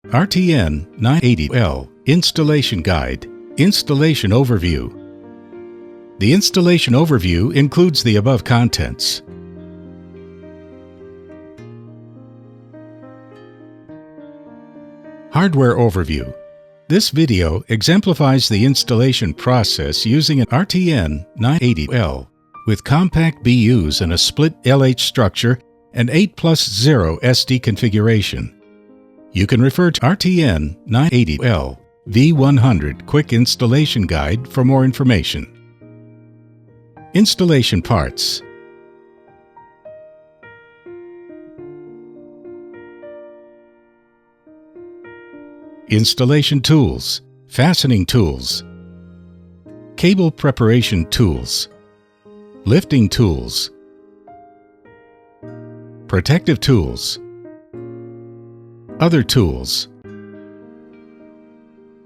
RTN 980L Installation Guide. Installation Overview. The installation overview includes the above contents. Hardware Overview. This video exemplifies the installation process using an RTN 980L with compact BUs and a split LH structure and 8+0 SD configuration. You can refer to RTN 980L V100 Quick Installation Guide for more information. Installation parts. Installation tools, fastening tools, cable preparation tools, lifting tools, protective tools, other tools.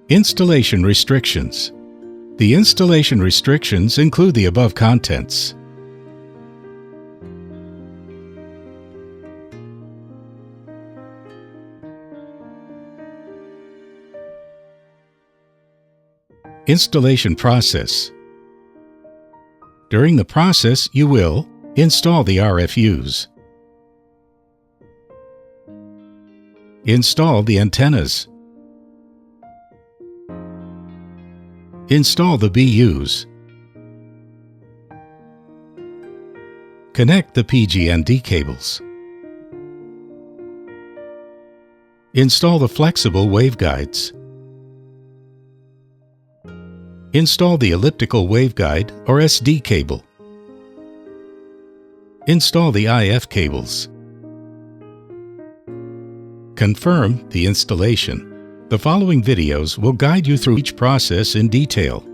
Installation restrictions. The installation restrictions include the above contents. Installation process. During the process, you will install the RFUs, install the antennas, install the BUs, connect the PG&D cables, install the flexible waveguides, install the elliptical waveguide or SD cable, install the IF cables, confirm the installation. The following videos will guide you through each process in detail.